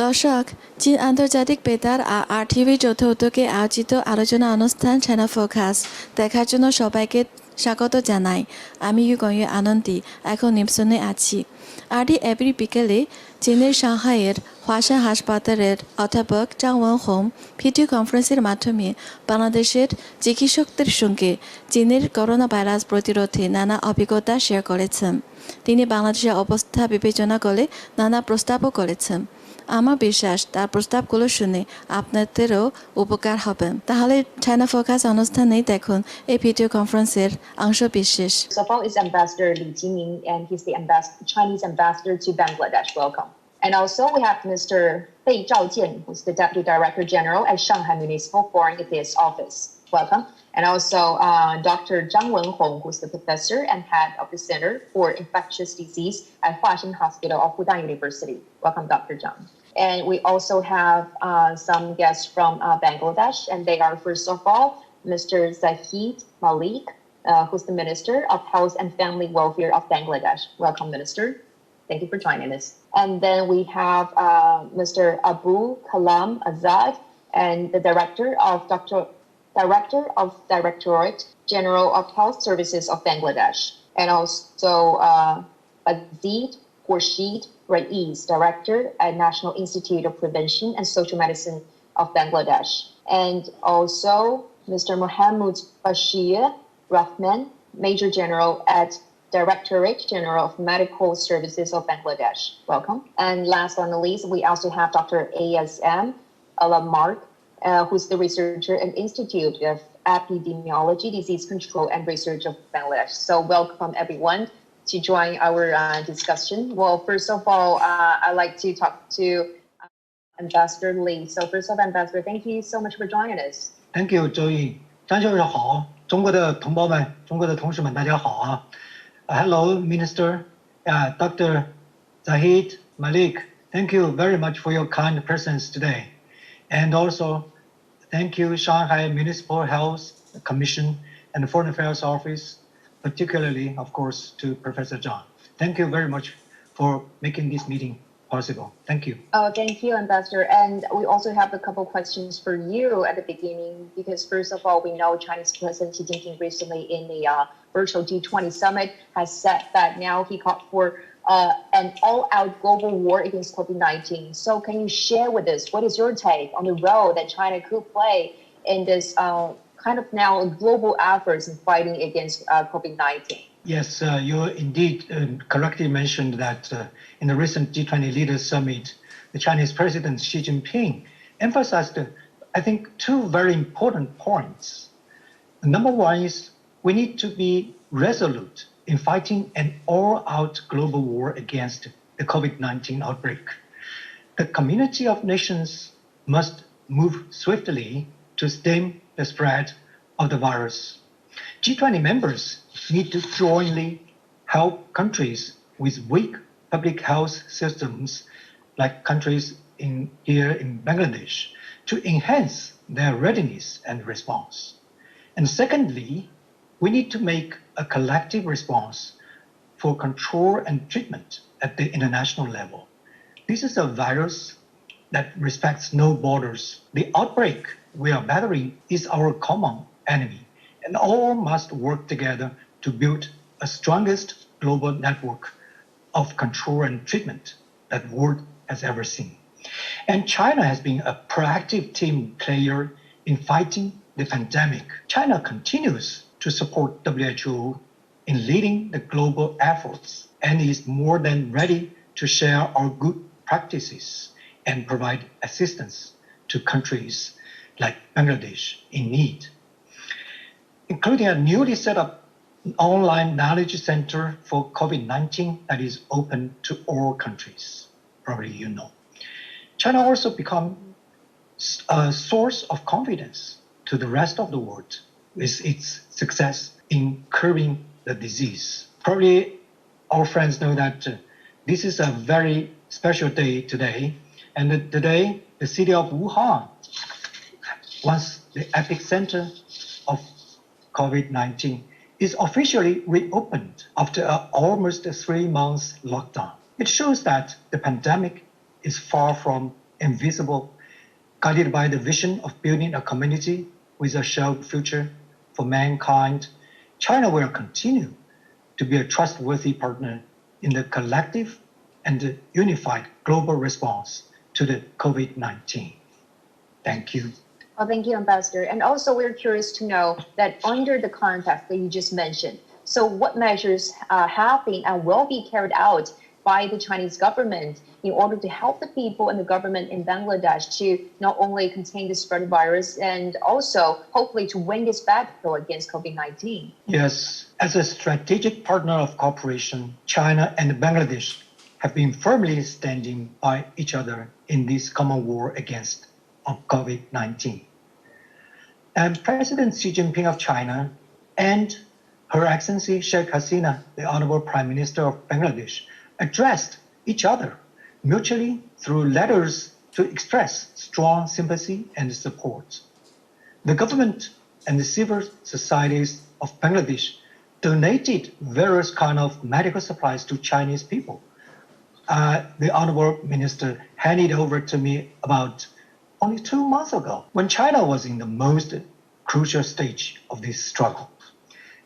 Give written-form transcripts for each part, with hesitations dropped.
দর্শক, চীন আন্তর্জাতিক বেতার আর RTV যৌথ উদ্যোগে আয়োজিত আলোচনা অনুষ্ঠান চায়না ফোকাস দেখার জন্য সবাইকে স্বাগত জানাই। আমি ইউগংয়ে আনন্দী, এখন নিপসনে আছি। এপ্রিল বিকেলে চীনের সাংহাইয়ের হওয়াসান হাসপাতালের অধ্যাপক জাং ওয়েনহং ভিডিও কনফারেন্সের মাধ্যমে বাংলাদেশের চিকিৎসকদের সঙ্গে চীনের করোনা ভাইরাস প্রতিরোধে নানা অভিজ্ঞতা শেয়ার করেছেন। তিনি বাংলাদেশের অবস্থা বিবেচনা করে নানা প্রস্তাবও করেছেন। আমার বিশ্বাস তার প্রস্তাবগুলো শুনে আপনাদেরও উপকার হবে। তাহলে চায়না ফোকাস অনুষ্ঠানেই দেখুন এই ভিডিও কনফারেন্সের অংশবিশেষ। So far is Ambassador Li Jiming, and he's the Chinese ambassador to Bangladesh. Welcome. And also we have Mr. Fei Zhaojian, who's the Deputy Director General at Shanghai Municipal Foreign Affairs Office. Welcome. And also Dr. Zhang Wenhong, who's the professor and head of the Center for Infectious Disease at Huaxin Hospital of Fudan University. Welcome, Dr. Zhang. And we also have some guests from Bangladesh, and they are, first of all, Mr. Zahid Malik, who's the Minister of Health and Family Welfare of Bangladesh. Welcome, Minister. Thank you for joining us. And then we have Mr. Abu Kalam Azad, and the Director of Directorate General of Health Services of Bangladesh. And also Azid Khurshid Raiz, Director at National Institute of Prevention and Social Medicine of Bangladesh. And also Mr. Mohammed Bashir Rahman, Major General at Directorate General of Medical Services of Bangladesh. Welcome. And last but not least, we also have Dr. ASM Alamark, who's the researcher at Institute of Epidemiology, Disease Control and Research of Bangladesh. So welcome everyone to join our discussion. Well, first of all, I'd like to talk to Ambassador Lee. So first of all, Ambassador, thank you so much for joining us. Thank you, Joey. 张教授好，中国的同胞们，中国的同事们，大家好啊。Hello, Minister, Dr. Zahid Malik. Thank you very much for your kind presence today. And also, thank you, Shanghai Municipal Health Commission and the Foreign Affairs Office, particularly, of course, to Professor Zhang. Thank you very much for making this meeting possible. Thank you. Oh, thank you, Ambassador. And we also have a couple questions for you at the beginning, because first of all, we know Chinese President Xi Jinping recently in the virtual G20 summit has said that now he called for an all-out global war against COVID-19. So can you share with us, what is your take on the role that China could play in this kind of now global efforts in fighting against COVID-19? Yes, you indeed correctly mentioned that in the recent G20 Leaders Summit, the Chinese President Xi Jinping emphasized, I think, two very important points. Number one is we need to be resolute in fighting an all-out global war against the COVID-19 outbreak. The community of nations must move swiftly to stem the spread of the virus. G20 members need to jointly help countries with weak public health systems, like countries here in Bangladesh, to enhance their readiness and response. And secondly, we need to make a collective response for control and treatment at the international level. This is a virus that respects no borders. The outbreak we are battling is our common enemy, and all must work together to build a strongest global network of control and treatment that the world has ever seen. And China has been a proactive team player in fighting the pandemic. China continues to support WHO in leading the global efforts and is more than ready to share our good practices and provide assistance to countries like Bangladesh in need, including a newly set up online knowledge center for COVID-19 that is open to all countries. Probably you know. China also become a source of confidence to the rest of the world with its success in curbing the disease. Probably our friends know that this is a very special day today, and today the city of Wuhan, once the epicenter of COVID-19, is officially reopened after almost 3 months lockdown. It shows that the pandemic is far from invisible, guided by the vision of building a community with a shared future for mankind, China will continue to be a trustworthy partner in the collective and unified global response to the COVID-19. Thank you. Well, thank you, Ambassador. And also, we're curious to know that under the context that you just mentioned, so what measures have been and will be carried out by the Chinese government in order to help the people and the government in Bangladesh to not only contain the spread of virus and also hopefully to win this battle against COVID-19? Yes, as a strategic partner of cooperation, China and Bangladesh have been firmly standing by each other in this common war against COVID-19. And President Xi Jinping of China and Her Excellency Sheikh Hasina, the Honorable Prime Minister of Bangladesh, addressed each other mutually through letters to express strong sympathy and support. The government and the civil societies of Bangladesh donated various kinds of medical supplies to Chinese people. The Honorable Minister handed over to me about only 2 months ago, when China was in the most crucial stage of this struggle.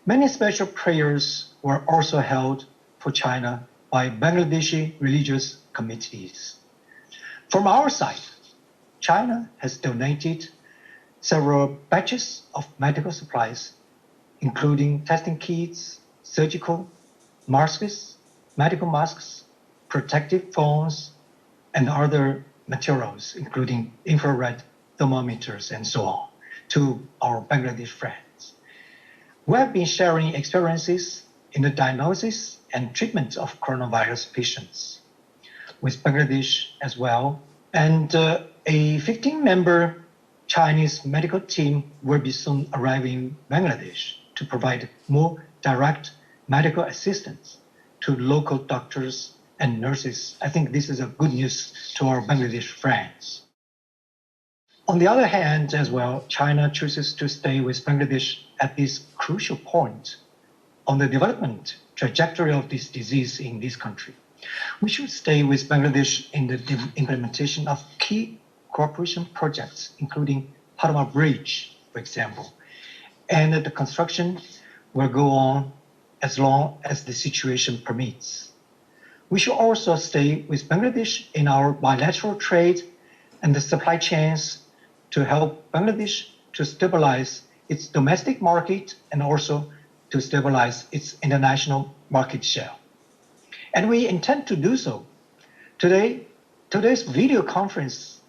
Many special prayers were also held for China by Bangladeshi religious committees. From our side, China has donated several batches of medical supplies, including testing kits, surgical masks, medical masks, protective phones, and other materials, including infrared thermometers and so on, to our Bangladesh friends. We have been sharing experiences in the diagnosis and treatment of coronavirus patients with Bangladesh as well. And a 15-member Chinese medical team will be soon arriving in Bangladesh to provide more direct medical assistance to local doctors and nurses. I think this is a good news to our Bangladesh friends. On the other hand, as well, China chooses to stay with Bangladesh at this crucial point on the development trajectory of this disease in this country. We should stay with Bangladesh in the implementation of key cooperation projects, including Padma Bridge, for example, and the construction will go on as long as the situation permits. We should also stay with Bangladesh in our bilateral trade and the supply chains to help Bangladesh to stabilize its domestic market and also to stabilize its international market share. And we intend to do so. Today's video conference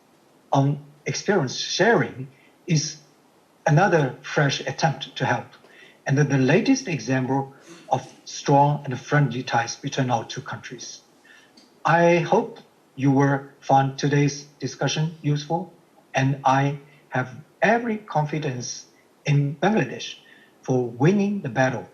on experience sharing is another fresh attempt to help, and the latest example of strong and friendly ties between our two countries. I hope you will find today's discussion useful, and I have every confidence in Bangladesh for winning the battle.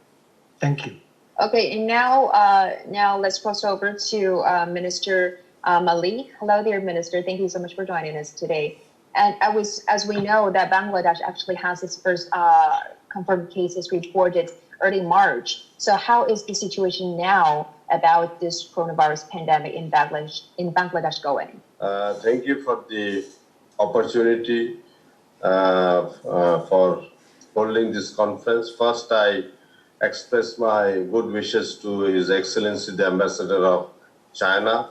Thank you. Okay, and now let's cross over to Minister Mali. Hello there, Minister. Thank you so much for joining us today. And as we know that Bangladesh actually has its first confirmed cases reported early March. So how is the situation now about this coronavirus pandemic in Bangladesh going? Thank you for the opportunity for holding this conference. First, I express my good wishes to His Excellency the Ambassador of China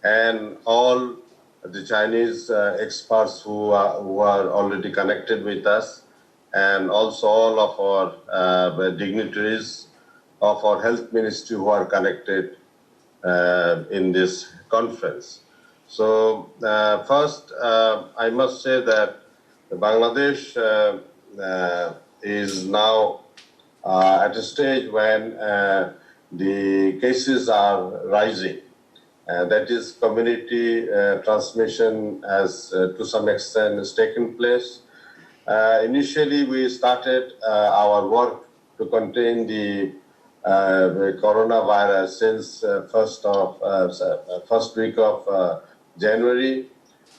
and all the Chinese experts who are already connected with us, and also all of our dignitaries of our health ministry who are connected in this conference. So first, I must say that Bangladesh is now at a stage when the cases are rising. That is, community transmission has to some extent has taken place. Initially, we started our work to contain the coronavirus since first week of January,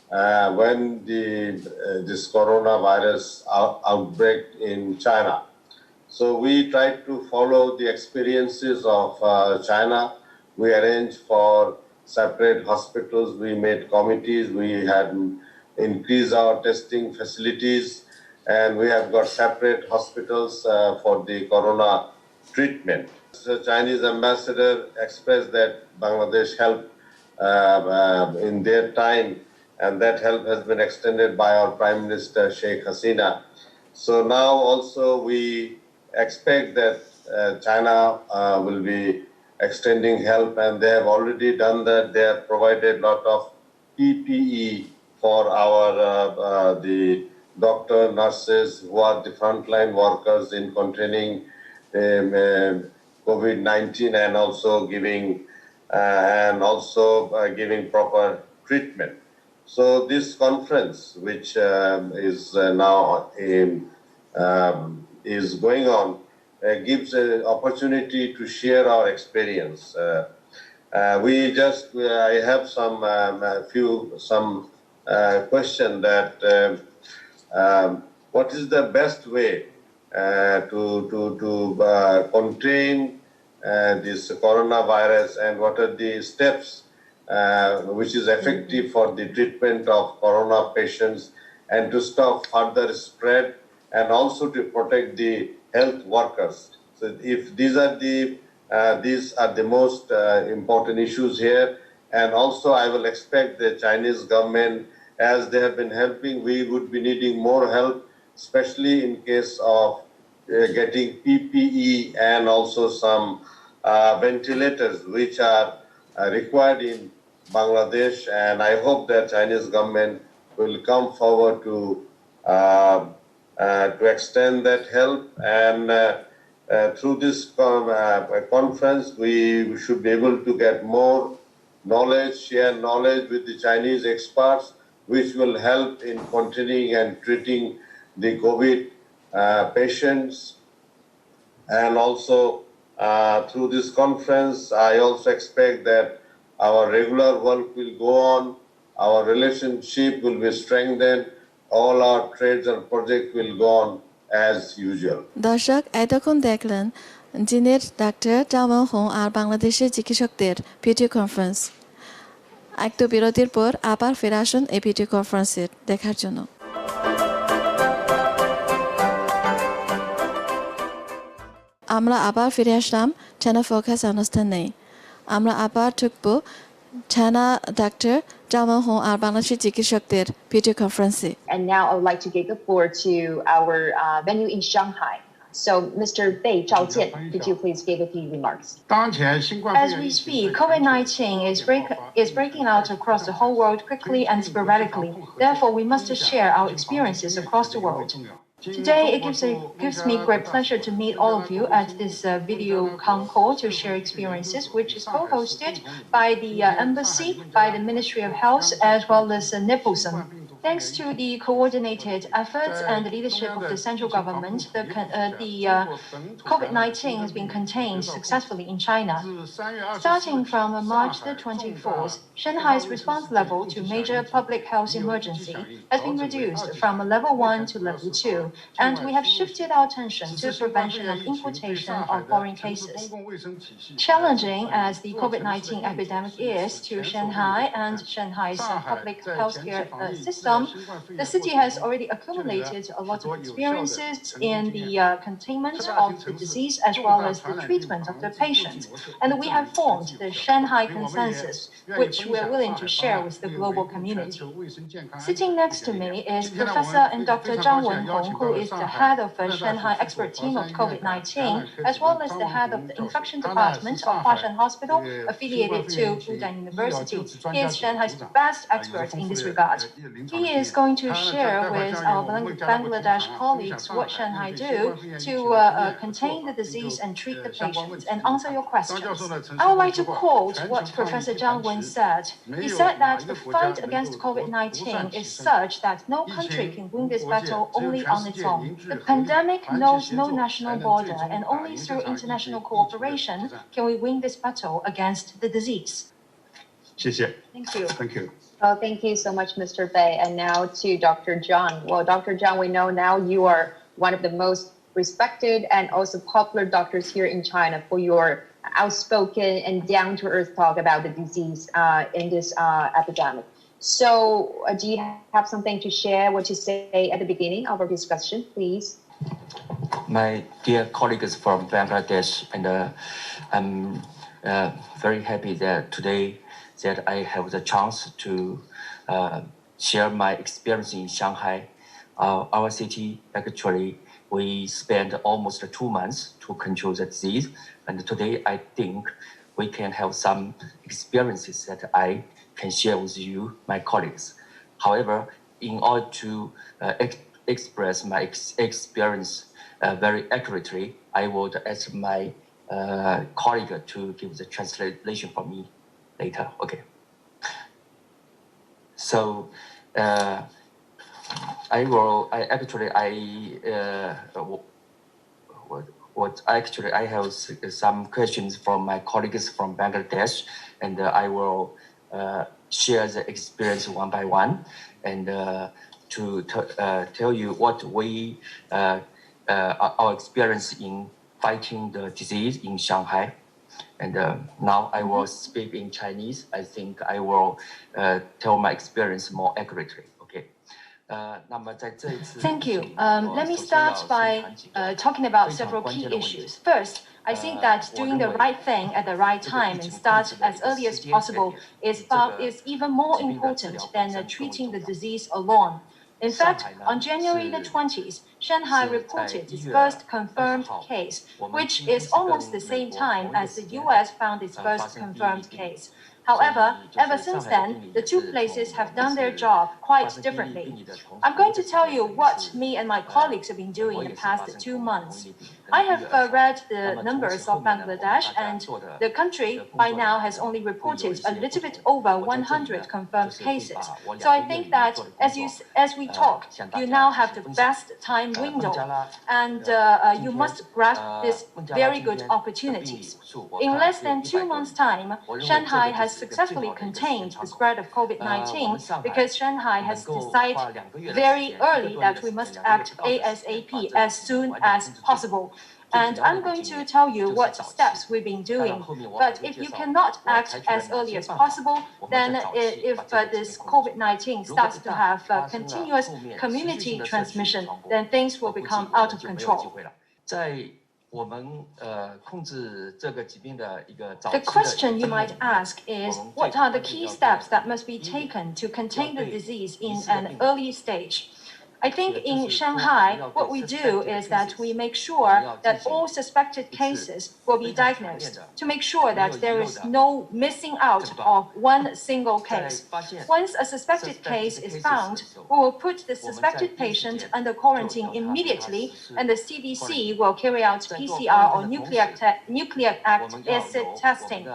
when this coronavirus outbreak in China. So we tried to follow the experiences of China. We arranged for separate hospitals. We made committees. We had increased our testing facilities, and we have got separate hospitals for the corona treatment. The Chinese ambassador expressed that Bangladesh helped in their time, and that help has been extended by our Prime Minister Sheikh Hasina. So now also we expect that China will be extending help, and they have already done that. They have provided a lot of PPE for our the doctor, nurses who are the frontline workers in containing COVID-19 and also giving giving proper treatment. So this conference, which is now is going on, gives an opportunity to share our experience. I have some question that what is the best way to contain this coronavirus, and what are the steps which is effective for the treatment of corona patients and to stop further spread and also to protect the health workers. So if these are the most important issues here, and also I will expect the Chinese government, as they have been helping, we would be needing more help, especially in case of getting PPE and also some ventilators which are required in Bangladesh, and I hope that Chinese government will come forward to extend that help, and through this conference we should be able to get more knowledge, share knowledge with the Chinese experts, which will help in containing and treating the COVID patients. And also through this conference, I also expect that our regular work will go on, our relationship will be strengthened, all our trades and projects will go on as usual. দর্শক এতক্ষণ দেখলেন চীনের doctor Jawan হোং আর বাংলাদেশের চিকিৎসকদের video conference. একটু বিরতির পর আবার ফিরে আসুন এই ভিডিও কনফারেন্সে দেখার জন্য। আমরা আবার ফিরে আসলাম চায়না ফোকাস অনুষ্ঠানে। আমরা আবার ঢুকব চায়না ডাক্তার জাওয়ান হোং আর বাংলাদেশের চিকিৎসকদের ভিডিও কনফারেন্সে। And now I would like to give the floor to our venue in Shanghai. So, Mr. Bei Zhaojian, could you please give a few remarks? As we speak, COVID-19 is breaking out across the whole world quickly and sporadically. Therefore, we must share our experiences across the world. Today, it gives me great pleasure to meet all of you at this video con call to share experiences, which is co-hosted by the Embassy, by the Ministry of Health, as well as NIPOSM. Thanks to the coordinated efforts and the leadership of the central government, the COVID-19 has been contained successfully in China. Starting from March the 24th, Shanghai's response level to major public health emergency has been reduced from level 1 to level 2, and we have shifted our attention to prevention of importation of foreign cases. Challenging as the COVID-19 epidemic is to Shanghai and Shanghai's public healthcare system, the city has already accumulated a lot of experiences in the containment of the disease as well as the treatment of the patients. And we have formed the Shanghai Consensus, which we are willing to share with the global community. Sitting next to me is Professor and Dr. Zhang Wenhong, who is the head of the Shanghai expert team of COVID-19, as well as the head of the infection department of Huashan Hospital, affiliated to Fudan University. He is Shanghai's best expert in this regard. He is going to share with our Bangladesh colleagues what Shanghai do to contain the disease and treat the patients and answer your questions. I would like to quote what Professor Zhang Wen said. He said that the fight against COVID-19 is such that no country can win this battle only on its own. The pandemic knows no national border, and only through international cooperation can we win this battle against the disease. Thank you. Thank you so much, Mr. Bei. And now to Dr. Zhang. Well, Dr. Zhang, we know now you are one of the most respected and also popular doctors here in China for your outspoken and down-to-earth talk about the disease in this epidemic. So do you have something to share, what you say at the beginning of our discussion, please? My dear colleagues from Bangladesh, and I'm very happy that today that I have the chance to share my experience in Shanghai. Our city, actually, we spent almost 2 months to control the disease. And today, I think we can have some experiences that I can share with you, my colleagues. However, in order to express my experience very accurately, I would ask my colleague to give the translation for me later. Okay. So I have some questions from my colleagues from Bangladesh, and I will share the experience one by one, and to tell you what our experience in fighting the disease in Shanghai. And now I will speak in Chinese. I think I will tell my experience more accurately. Okay. Thank you. Let me start by talking about several key issues. First, I think that doing the right thing at the right time and start as early as possible is even more important than treating the disease alone. In fact, on January the 20th, Shanghai reported its first confirmed case, which is almost the same time as the US found its first confirmed case. However, ever since then, the two places have done their job quite differently. I'm going to tell you what me and my colleagues have been doing in the past 2 months. I have read the numbers of Bangladesh, and the country by now has only reported a little bit over 100 confirmed cases. So I think that as we talk, you now have the best time window, and you must grasp this very good opportunities. In less than 2 months' time, Shanghai has successfully contained the spread of COVID-19 because Shanghai has decided very early that we must act ASAP, as soon as possible. And I'm going to tell you what steps we've been doing. But if you cannot act as early as possible, then if this COVID-19 starts to have continuous community transmission, then things will become out of control. The question you might ask is, what are the key steps that must be taken to contain the disease in an early stage? I think in Shanghai, what we do is that we make sure that all suspected cases will be diagnosed to make sure that there is no missing out of one single case. Once a suspected case is found, we will put the suspected patient under quarantine immediately, and the CDC will carry out PCR or nucleic acid testing.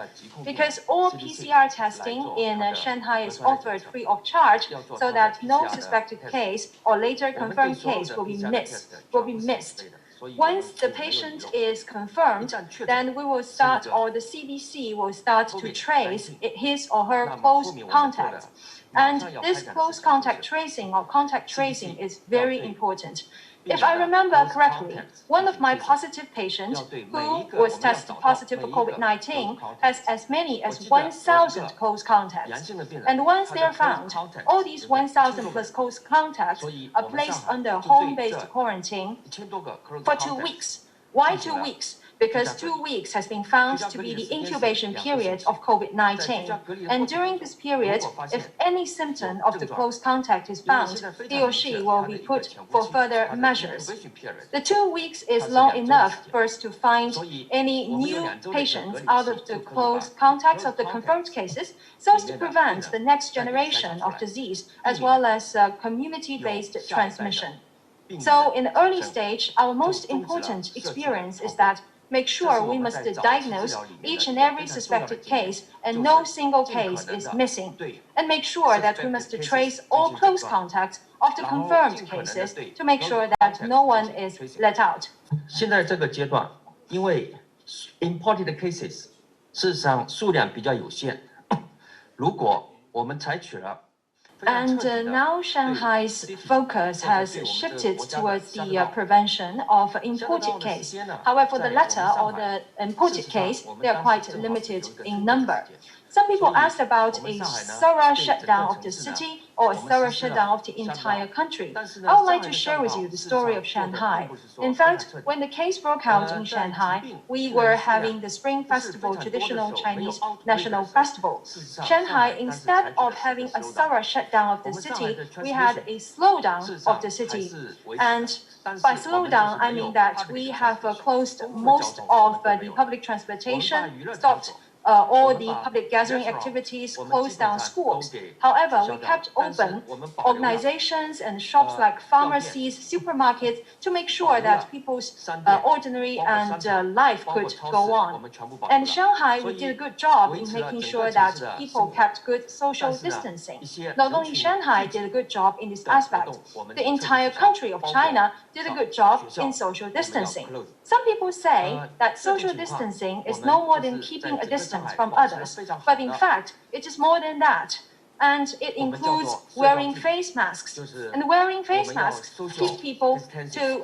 Because all PCR testing in Shanghai is offered free of charge, so that no suspected case or later confirmed case will be missed. Once the patient is confirmed, then we will start, or the CDC will start to trace his or her close contacts. And this close contact tracing or contact tracing is very important. If I remember correctly, one of my positive patients who was tested positive for COVID-19 has as many as 1,000 close contacts. And once they're found, all these 1,000 plus close contacts are placed under home-based quarantine for 2 weeks. Why 2 weeks? Because 2 weeks has been found to be the incubation period of COVID-19. And during this period, if any symptom of the close contact is found, he or she will be put for further measures. The 2 weeks is long enough for us to find any new patients out of the close contacts of the confirmed cases, so as to prevent the next generation of disease, as well as community-based transmission. So in the early stage, our most important experience is that make sure we must diagnose each and every suspected case and no single case is missing. And make sure that we must trace all close contacts of the confirmed cases to make sure that no one is let out. 现在这个阶段，因为 imported cases 事实上数量比较有限，如果我们采取了 And now Shanghai's focus has shifted towards the prevention of imported case. However, the latter, or the imported case, they are quite limited in number. Some people asked about a thorough shutdown of the city or a thorough shutdown of the entire country. I would like to share with you the story of Shanghai. In fact, when the case broke out in Shanghai, we were having the Spring Festival, traditional Chinese national festival. Shanghai, instead of having a thorough shutdown of the city, we had a slowdown of the city. And by slowdown, I mean that we have closed most of the public transportation, stopped all the public gathering activities, closed down schools. However, we kept open organizations and shops like pharmacies, supermarkets, to make sure that people's ordinary and life could go on. And Shanghai, we did a good job in making sure that people kept good social distancing. Not only Shanghai did a good job in this aspect, the entire country of China did a good job in social distancing. Some people say that social distancing is no more than keeping a distance from others, but in fact, it is more than that. And it includes wearing face masks. And wearing face masks keep people to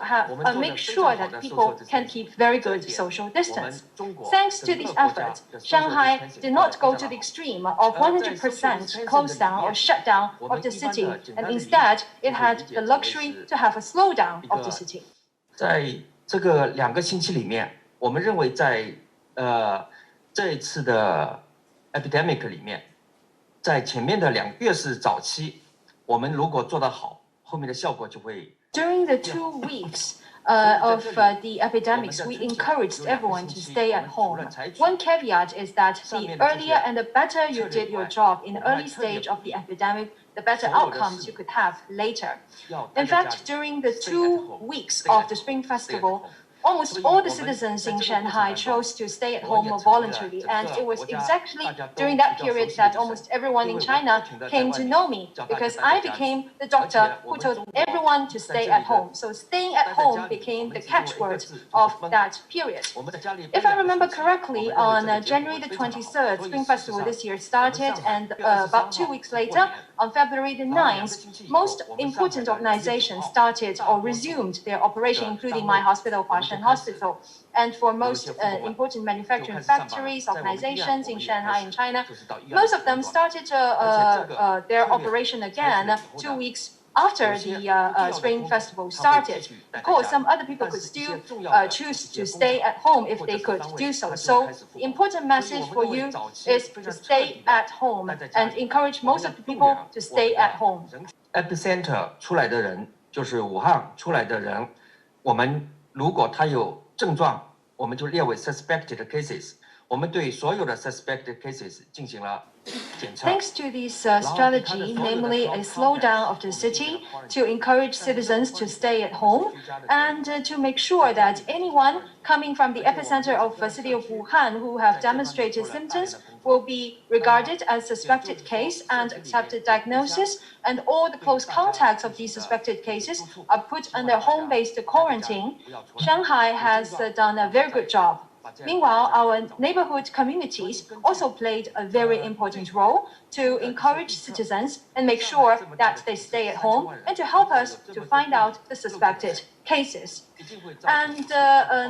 make sure that people can keep very good social distance. Thanks to these efforts, Shanghai did not go to the extreme of 100% close down or shut down of the city, and instead, it had the luxury to have a slowdown of the city. 在这个2个星期里面，我们认为在这一次的 epidemic 里面，在前面的2个月是早期，我们如果做得好，后面的效果就会。During the 2 weeks of the epidemics, we encouraged everyone to stay at home. One caveat is that the earlier and the better you did your job in the early stage of the epidemic, the better outcomes you could have later. In fact, during the 2 weeks of the Spring Festival, almost all the citizens in Shanghai chose to stay at home voluntarily, and it was exactly during that period that almost everyone in China came to know me, because I became the doctor who told everyone to stay at home. So staying at home became the catchword of that period. If I remember correctly, on January the 23rd, Spring Festival this year started, and about 2 weeks later, on February the 9th, most important organizations started or resumed their operation, including my hospital, Hospital, and for most important manufacturing factories, organizations in Shanghai and China, most of them started their operation again 2 weeks after the Spring Festival started. Of course, some other people could still choose to stay at home if they could do so. So the important message for you is to stay at home and encourage most of the people to stay at home. Epicenter 出来的人，就是武汉出来的人，我们如果他有症状，我们就列为 suspected cases。我们对所有的 suspected cases 进行了检测。 Thanks to this strategy, namely a slowdown of the city to encourage citizens to stay at home and to make sure that anyone coming from the epicenter of the city of Wuhan who have demonstrated symptoms will be regarded as suspected case and accepted diagnosis, and all the close contacts of these suspected cases are put under home-based quarantine. Shanghai has done a very good job. Meanwhile, our neighborhood communities also played a very important role to encourage citizens and make sure that they stay at home and to help us to find out the suspected cases. And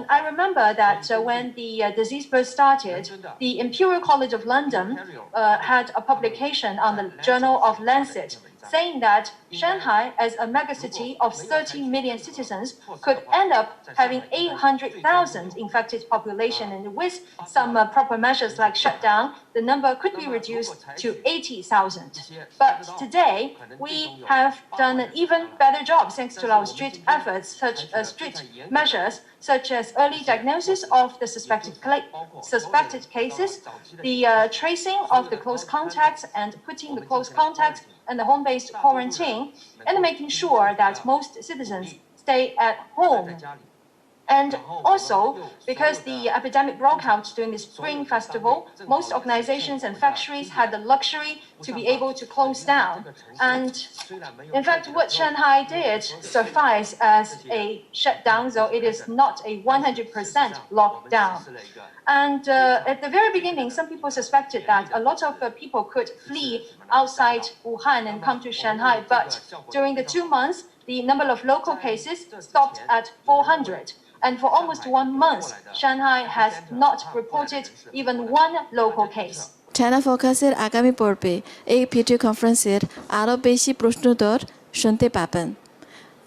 I remember that when the disease first started, the Imperial College of London had a publication on the Journal of Lancet saying that Shanghai, as a megacity of 30 million citizens, could end up having 800,000 infected population, and with some proper measures like shutdown, the number could be reduced to 80,000. But today, we have done an even better job thanks to our strict efforts, strict measures, such as early diagnosis of the suspected cases, the tracing of the close contacts and putting the close contacts and the home-based quarantine, and making sure that most citizens stay at home. And also, because the epidemic broke out during the Spring Festival, most organizations and factories had the luxury to be able to close down. And in fact, what Shanghai did suffice as a shutdown, though it is not a 100% lockdown. And at the very beginning, some people suspected that a lot of people could flee outside Wuhan and come to Shanghai. But during the 2 months, the number of local cases stopped at 400. And for almost 1 month, Shanghai has not reported even one local case. China ফোকাসের আগামী পর্বে এই video কনফারেন্সের আরও বেশি প্রশ্নোত্তর শুনতে পাবেন।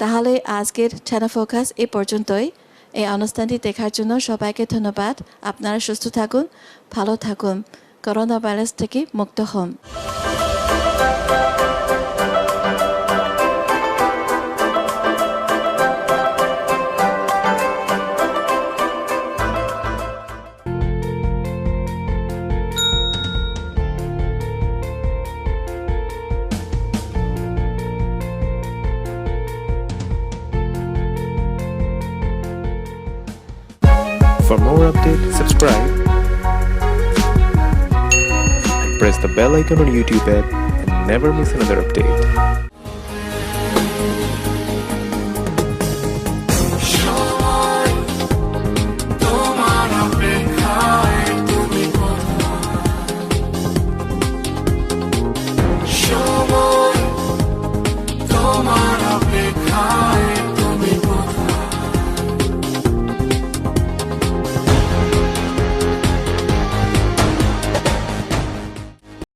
তাহলে আজকের চায়না ফোকাস এই পর্যন্তই। এই অনুষ্ঠানটি দেখার জন্য সবাইকে ধন্যবাদ। আপনারা সুস্থ থাকুন, ভালো থাকুন, করোনা ভাইরাস থেকে মুক্ত হন। For more updates, subscribe and press the bell icon on YouTube app and never miss another update. তোমার অপেক্ষায়